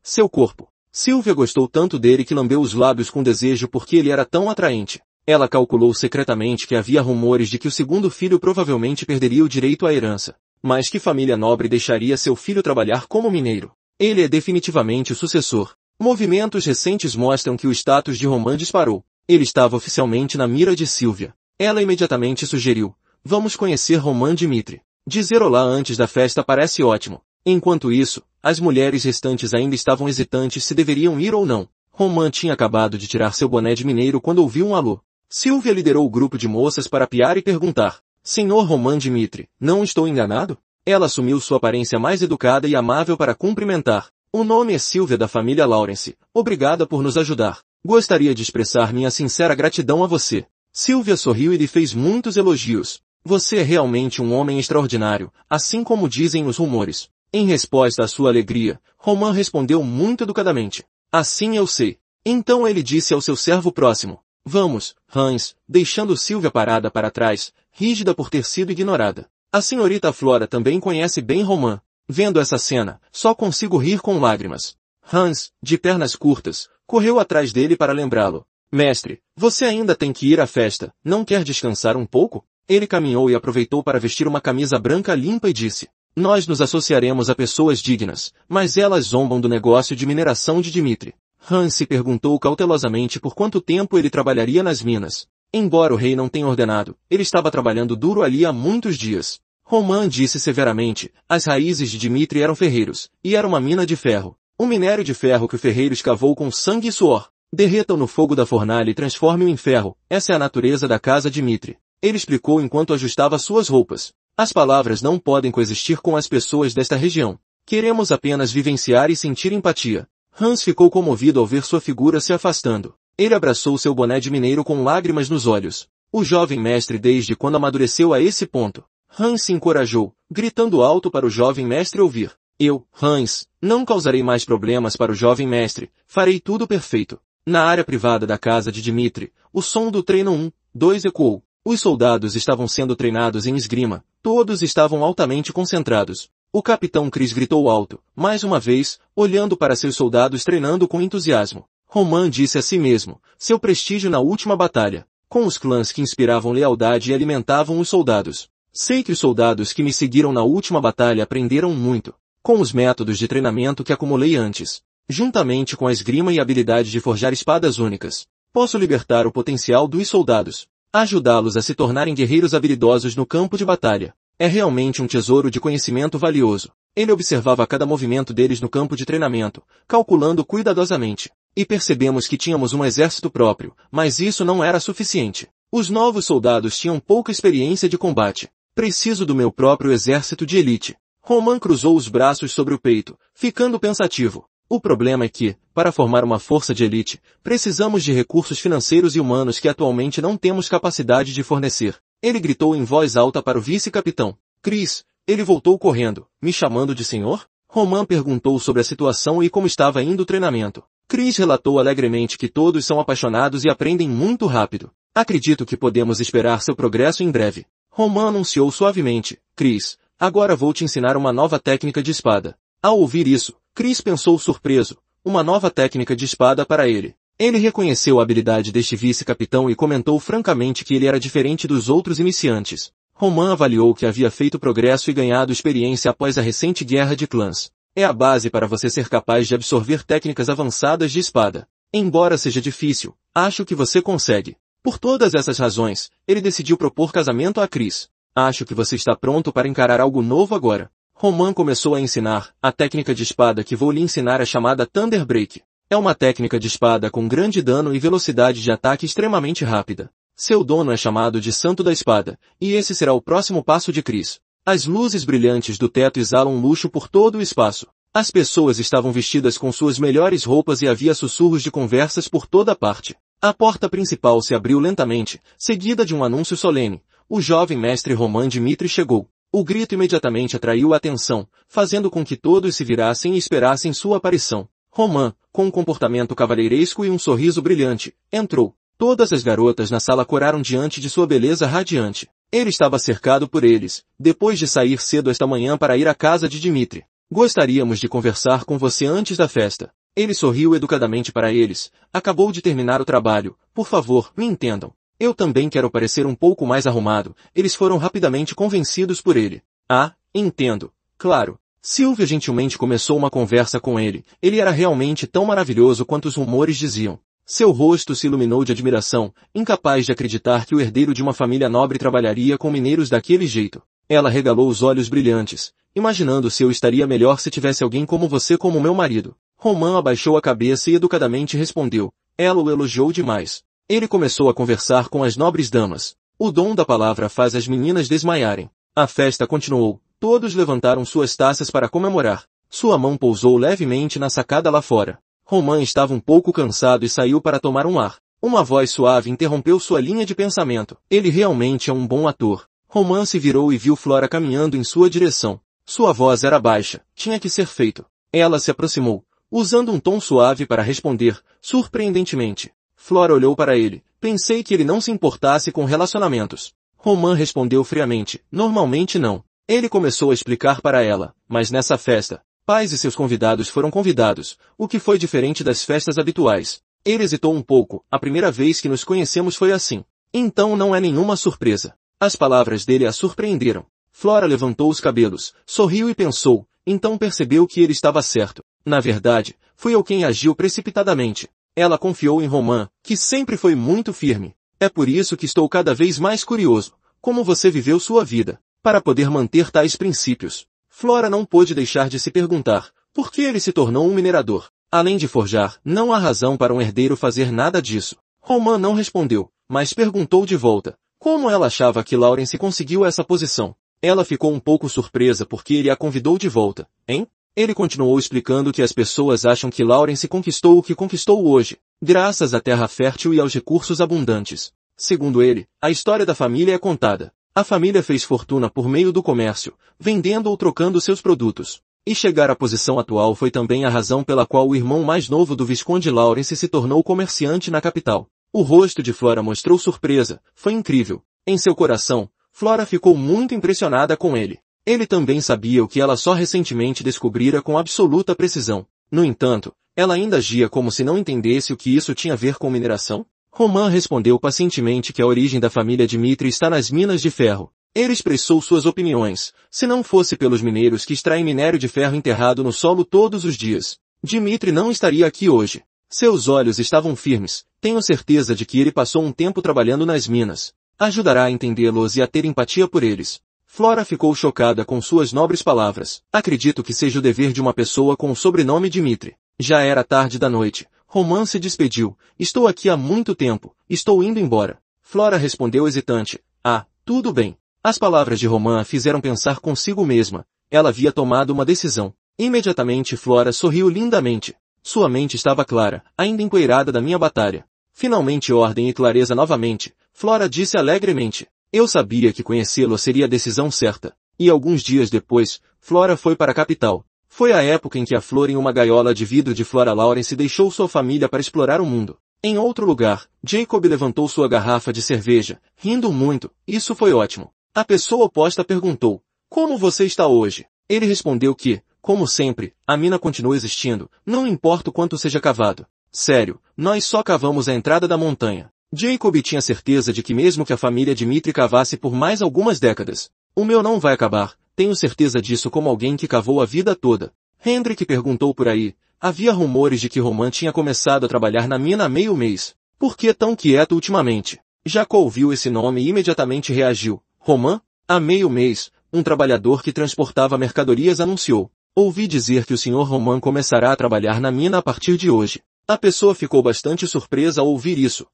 Seu corpo. Silvia gostou tanto dele que lambeu os lábios com desejo porque ele era tão atraente. Ela calculou secretamente que havia rumores de que o segundo filho provavelmente perderia o direito à herança. Mas que família nobre deixaria seu filho trabalhar como mineiro? Ele é definitivamente o sucessor. Movimentos recentes mostram que o status de Roman disparou. Ele estava oficialmente na mira de Silvia. Ela imediatamente sugeriu, vamos conhecer Roman Dmitri. Dizer olá antes da festa parece ótimo. Enquanto isso, as mulheres restantes ainda estavam hesitantes se deveriam ir ou não. Roman tinha acabado de tirar seu boné de mineiro quando ouviu um alô. Silvia liderou o grupo de moças para piar e perguntar, Senhor Roman Dmitri, não estou enganado? Ela assumiu sua aparência mais educada e amável para cumprimentar. O nome é Silvia da família Lawrence. Obrigada por nos ajudar. Gostaria de expressar minha sincera gratidão a você. Silvia sorriu e lhe fez muitos elogios. Você é realmente um homem extraordinário, assim como dizem os rumores. Em resposta à sua alegria, Roman respondeu muito educadamente. Assim eu sei. Então ele disse ao seu servo próximo. Vamos, Hans, deixando Silvia parada para trás, rígida por ter sido ignorada. A senhorita Flora também conhece bem Roman. Vendo essa cena, só consigo rir com lágrimas. Hans, de pernas curtas, correu atrás dele para lembrá-lo. Mestre, você ainda tem que ir à festa, não quer descansar um pouco? Ele caminhou e aproveitou para vestir uma camisa branca limpa e disse, nós nos associaremos a pessoas dignas, mas elas zombam do negócio de mineração de Dmitri. Hans se perguntou cautelosamente por quanto tempo ele trabalharia nas minas. Embora o rei não tenha ordenado, ele estava trabalhando duro ali há muitos dias. Roman disse severamente, as raízes de Dmitri eram ferreiros, e era uma mina de ferro. Um minério de ferro que o ferreiro escavou com sangue e suor. Derretam no fogo da fornalha e transforme-o em ferro. Essa é a natureza da casa Dmitri. Ele explicou enquanto ajustava suas roupas. As palavras não podem coexistir com as pessoas desta região. Queremos apenas vivenciar e sentir empatia. Hans ficou comovido ao ver sua figura se afastando. Ele abraçou seu boné de mineiro com lágrimas nos olhos. O jovem mestre desde quando amadureceu a esse ponto. Hans se encorajou, gritando alto para o jovem mestre ouvir. Eu, Hans, não causarei mais problemas para o jovem mestre, farei tudo perfeito. Na área privada da casa de Dmitri, o som do treino 1, 2 ecoou. Os soldados estavam sendo treinados em esgrima, todos estavam altamente concentrados. O capitão Chris gritou alto, mais uma vez, olhando para seus soldados treinando com entusiasmo. Roman disse a si mesmo, seu prestígio na última batalha, com os clãs que inspiravam lealdade e alimentavam os soldados. Sei que os soldados que me seguiram na última batalha aprenderam muito, com os métodos de treinamento que acumulei antes, juntamente com a esgrima e a habilidade de forjar espadas únicas. Posso libertar o potencial dos soldados, ajudá-los a se tornarem guerreiros habilidosos no campo de batalha. É realmente um tesouro de conhecimento valioso. Ele observava cada movimento deles no campo de treinamento, calculando cuidadosamente. E percebemos que tínhamos um exército próprio, mas isso não era suficiente. Os novos soldados tinham pouca experiência de combate. Preciso do meu próprio exército de elite. Roman cruzou os braços sobre o peito, ficando pensativo. O problema é que, para formar uma força de elite, precisamos de recursos financeiros e humanos que atualmente não temos capacidade de fornecer. Ele gritou em voz alta para o vice-capitão. Cris, ele voltou correndo, me chamando de senhor? Roman perguntou sobre a situação e como estava indo o treinamento. Cris relatou alegremente que todos são apaixonados e aprendem muito rápido. Acredito que podemos esperar seu progresso em breve. Roman anunciou suavemente. Cris, agora vou te ensinar uma nova técnica de espada. Ao ouvir isso, Cris pensou surpreso. Uma nova técnica de espada para ele. Ele reconheceu a habilidade deste vice-capitão e comentou francamente que ele era diferente dos outros iniciantes. Roman avaliou que havia feito progresso e ganhado experiência após a recente guerra de clãs. É a base para você ser capaz de absorver técnicas avançadas de espada. Embora seja difícil, acho que você consegue. Por todas essas razões, ele decidiu propor casamento a Cris. Acho que você está pronto para encarar algo novo agora. Roman começou a ensinar. A técnica de espada que vou lhe ensinar é chamada Thunder Break. É uma técnica de espada com grande dano e velocidade de ataque extremamente rápida. Seu dono é chamado de Santo da Espada, e esse será o próximo passo de Cris. As luzes brilhantes do teto exalam luxo por todo o espaço. As pessoas estavam vestidas com suas melhores roupas e havia sussurros de conversas por toda parte. A porta principal se abriu lentamente, seguida de um anúncio solene. O jovem mestre Roman Dmitri chegou. O grito imediatamente atraiu a atenção, fazendo com que todos se virassem e esperassem sua aparição. Roman, com um comportamento cavalheiresco e um sorriso brilhante, entrou. Todas as garotas na sala coraram diante de sua beleza radiante. Ele estava cercado por eles, depois de sair cedo esta manhã para ir à casa de Dmitri. Gostaríamos de conversar com você antes da festa. Ele sorriu educadamente para eles. Acabou de terminar o trabalho. Por favor, me entendam. Eu também quero parecer um pouco mais arrumado. Eles foram rapidamente convencidos por ele. Ah, entendo. Claro. Silvia gentilmente começou uma conversa com ele. Ele era realmente tão maravilhoso quanto os rumores diziam. Seu rosto se iluminou de admiração, incapaz de acreditar que o herdeiro de uma família nobre trabalharia com mineiros daquele jeito. Ela regalou os olhos brilhantes, imaginando se eu estaria melhor se tivesse alguém como você como meu marido. Roman abaixou a cabeça e educadamente respondeu. Ela o elogiou demais. Ele começou a conversar com as nobres damas. O dom da palavra faz as meninas desmaiarem. A festa continuou. Todos levantaram suas taças para comemorar. Sua mão pousou levemente na sacada lá fora. Roman estava um pouco cansado e saiu para tomar um ar. Uma voz suave interrompeu sua linha de pensamento. Ele realmente é um bom ator. Roman se virou e viu Flora caminhando em sua direção. Sua voz era baixa. Tinha que ser feito. Ela se aproximou, usando um tom suave para responder, surpreendentemente. Flora olhou para ele. Pensei que ele não se importasse com relacionamentos. Roman respondeu friamente. Normalmente não. Ele começou a explicar para ela. Mas nessa festa, pais e seus convidados foram convidados, o que foi diferente das festas habituais. Ele hesitou um pouco. A primeira vez que nos conhecemos foi assim. Então não é nenhuma surpresa. As palavras dele a surpreenderam. Flora levantou os cabelos, sorriu e pensou, então percebeu que ele estava certo. Na verdade, fui eu quem agiu precipitadamente. Ela confiou em Roman, que sempre foi muito firme. É por isso que estou cada vez mais curioso. Como você viveu sua vida, para poder manter tais princípios? Flora não pôde deixar de se perguntar, por que ele se tornou um minerador? Além de forjar, não há razão para um herdeiro fazer nada disso. Roman não respondeu, mas perguntou de volta, como ela achava que Laurence conseguiu essa posição? Ela ficou um pouco surpresa porque ele a convidou de volta, hein? Ele continuou explicando que as pessoas acham que Laurence conquistou o que conquistou hoje, graças à terra fértil e aos recursos abundantes. Segundo ele, a história da família é contada. A família fez fortuna por meio do comércio, vendendo ou trocando seus produtos. E chegar à posição atual foi também a razão pela qual o irmão mais novo do Visconde Laurence se tornou comerciante na capital. O rosto de Flora mostrou surpresa. Foi incrível. Em seu coração, Flora ficou muito impressionada com ele. Ele também sabia o que ela só recentemente descobrira com absoluta precisão. No entanto, ela ainda agia como se não entendesse o que isso tinha a ver com mineração. Roman respondeu pacientemente que a origem da família Dmitri está nas minas de ferro. Ele expressou suas opiniões. Se não fosse pelos mineiros que extraem minério de ferro enterrado no solo todos os dias, Dmitri não estaria aqui hoje. Seus olhos estavam firmes. Tenho certeza de que ele passou um tempo trabalhando nas minas. Ajudará a entendê-los e a ter empatia por eles. Flora ficou chocada com suas nobres palavras. Acredito que seja o dever de uma pessoa com o sobrenome Dmitri. Já era tarde da noite. Roman se despediu. Estou aqui há muito tempo. Estou indo embora. Flora respondeu hesitante. Ah, tudo bem. As palavras de Roman a fizeram pensar consigo mesma. Ela havia tomado uma decisão. Imediatamente Flora sorriu lindamente. Sua mente estava clara, ainda empoeirada da minha batalha. Finalmente ordem e clareza novamente. Flora disse alegremente. Eu sabia que conhecê-lo seria a decisão certa. E alguns dias depois, Flora foi para a capital. Foi a época em que a Flor em uma gaiola de vidro de Flora Lawrence deixou sua família para explorar o mundo. Em outro lugar, Jacob levantou sua garrafa de cerveja, rindo muito. Isso foi ótimo. A pessoa oposta perguntou: como você está hoje? Ele respondeu que, como sempre, a mina continua existindo, não importa o quanto seja cavado. Sério, nós só cavamos a entrada da montanha. Jacob tinha certeza de que mesmo que a família Dmitri cavasse por mais algumas décadas, o meu não vai acabar, tenho certeza disso como alguém que cavou a vida toda. Hendrik perguntou por aí. Havia rumores de que Roman tinha começado a trabalhar na mina há meio mês. Por que tão quieto ultimamente? Jacó ouviu esse nome e imediatamente reagiu. Roman? Há meio mês, um trabalhador que transportava mercadorias anunciou. Ouvi dizer que o Sr. Roman começará a trabalhar na mina a partir de hoje. A pessoa ficou bastante surpresa ao ouvir isso.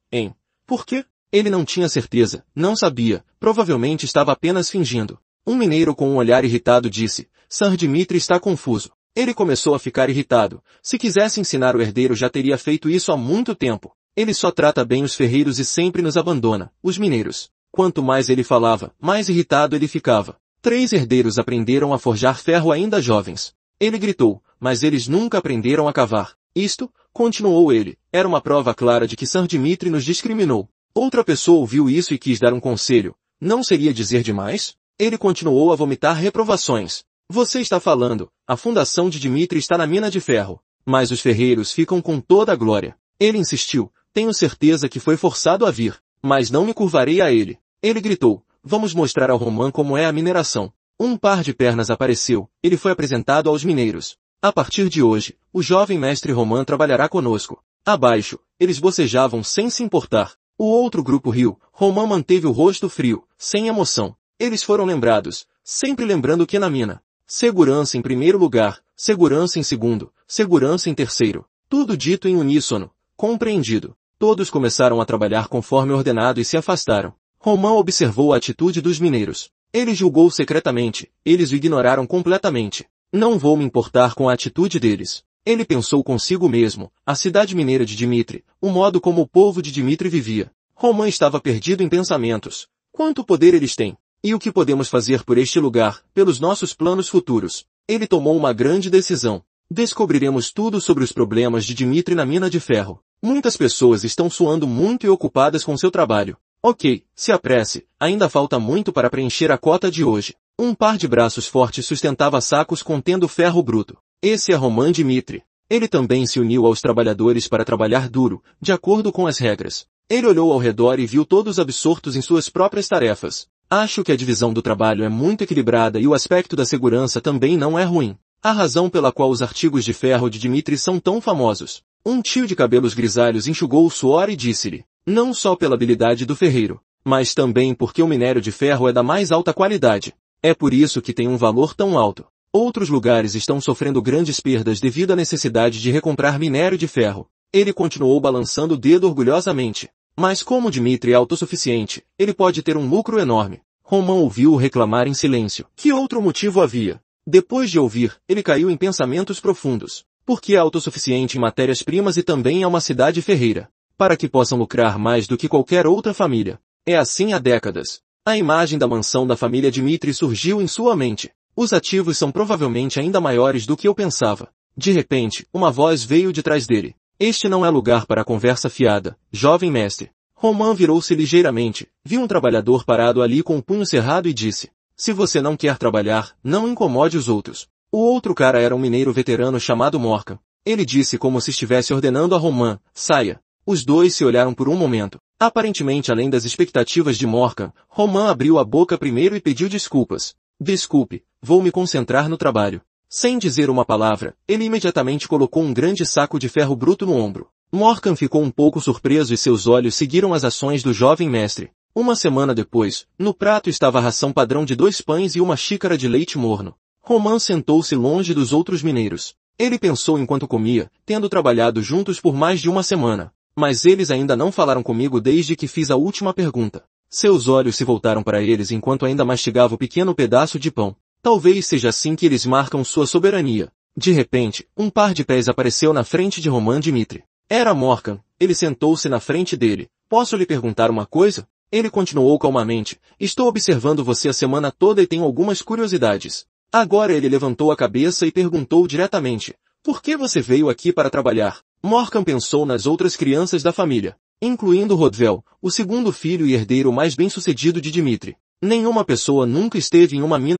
Por quê? Ele não tinha certeza, não sabia, provavelmente estava apenas fingindo. Um mineiro com um olhar irritado disse: Sr. Dmitri está confuso. Ele começou a ficar irritado. Se quisesse ensinar o herdeiro já teria feito isso há muito tempo. Ele só trata bem os ferreiros e sempre nos abandona, os mineiros. Quanto mais ele falava, mais irritado ele ficava. 3 herdeiros aprenderam a forjar ferro ainda jovens. Ele gritou, mas eles nunca aprenderam a cavar. Isto, continuou ele, era uma prova clara de que Sr. Dmitri nos discriminou. Outra pessoa ouviu isso e quis dar um conselho. Não seria dizer demais? Ele continuou a vomitar reprovações. Você está falando, a fundação de Dmitri está na mina de ferro, mas os ferreiros ficam com toda a glória. Ele insistiu, tenho certeza que foi forçado a vir, mas não me curvarei a ele. Ele gritou, vamos mostrar ao Roman como é a mineração. Um par de pernas apareceu, ele foi apresentado aos mineiros. A partir de hoje, o jovem mestre Roman trabalhará conosco. Abaixo, eles bocejavam sem se importar. O outro grupo riu, Roman manteve o rosto frio, sem emoção. Eles foram lembrados, sempre lembrando que na mina. Segurança em primeiro lugar, segurança em segundo, segurança em terceiro. Tudo dito em uníssono. Compreendido. Todos começaram a trabalhar conforme ordenado e se afastaram. Roman observou a atitude dos mineiros. Ele julgou secretamente, eles o ignoraram completamente. Não vou me importar com a atitude deles. Ele pensou consigo mesmo, a cidade mineira de Dmitri, o modo como o povo de Dmitri vivia. Roman estava perdido em pensamentos. Quanto poder eles têm? E o que podemos fazer por este lugar, pelos nossos planos futuros? Ele tomou uma grande decisão. Descobriremos tudo sobre os problemas de Dmitri na mina de ferro. Muitas pessoas estão suando muito e ocupadas com seu trabalho. Ok, se apresse, ainda falta muito para preencher a cota de hoje. Um par de braços fortes sustentava sacos contendo ferro bruto. Esse é Roman Dmitri. Ele também se uniu aos trabalhadores para trabalhar duro, de acordo com as regras. Ele olhou ao redor e viu todos absortos em suas próprias tarefas. Acho que a divisão do trabalho é muito equilibrada e o aspecto da segurança também não é ruim. A razão pela qual os artigos de ferro de Dmitri são tão famosos. Um tio de cabelos grisalhos enxugou o suor e disse-lhe, não só pela habilidade do ferreiro, mas também porque o minério de ferro é da mais alta qualidade. É por isso que tem um valor tão alto. Outros lugares estão sofrendo grandes perdas devido à necessidade de recomprar minério de ferro. Ele continuou balançando o dedo orgulhosamente. Mas como Dmitri é autossuficiente, ele pode ter um lucro enorme. Roman ouviu-o reclamar em silêncio. Que outro motivo havia? Depois de ouvir, ele caiu em pensamentos profundos. Porque é autossuficiente em matérias-primas e também é uma cidade ferreira. Para que possam lucrar mais do que qualquer outra família. É assim há décadas. A imagem da mansão da família Dmitri surgiu em sua mente. Os ativos são provavelmente ainda maiores do que eu pensava. De repente, uma voz veio de trás dele. Este não é lugar para conversa fiada, jovem mestre. Roman virou-se ligeiramente, viu um trabalhador parado ali com o punho cerrado e disse, se você não quer trabalhar, não incomode os outros. O outro cara era um mineiro veterano chamado Morkan. Ele disse como se estivesse ordenando a Roman, saia. Os dois se olharam por um momento. Aparentemente além das expectativas de Morkan, Roman abriu a boca primeiro e pediu desculpas. Desculpe, vou me concentrar no trabalho. Sem dizer uma palavra, ele imediatamente colocou um grande saco de ferro bruto no ombro. Morkan ficou um pouco surpreso e seus olhos seguiram as ações do jovem mestre. Uma semana depois, no prato estava a ração padrão de 2 pães e uma xícara de leite morno. Roman sentou-se longe dos outros mineiros. Ele pensou enquanto comia, tendo trabalhado juntos por mais de uma semana. Mas eles ainda não falaram comigo desde que fiz a última pergunta. Seus olhos se voltaram para eles enquanto ainda mastigava o pequeno pedaço de pão. Talvez seja assim que eles marcam sua soberania. De repente, um par de pés apareceu na frente de Roman Dmitri. Era Morkan. Ele sentou-se na frente dele. Posso lhe perguntar uma coisa? Ele continuou calmamente, estou observando você a semana toda e tenho algumas curiosidades. Agora ele levantou a cabeça e perguntou diretamente, por que você veio aqui para trabalhar? Morgan pensou nas outras crianças da família, incluindo Rodvel, o segundo filho e herdeiro mais bem-sucedido de Dmitri. Nenhuma pessoa nunca esteve em uma mina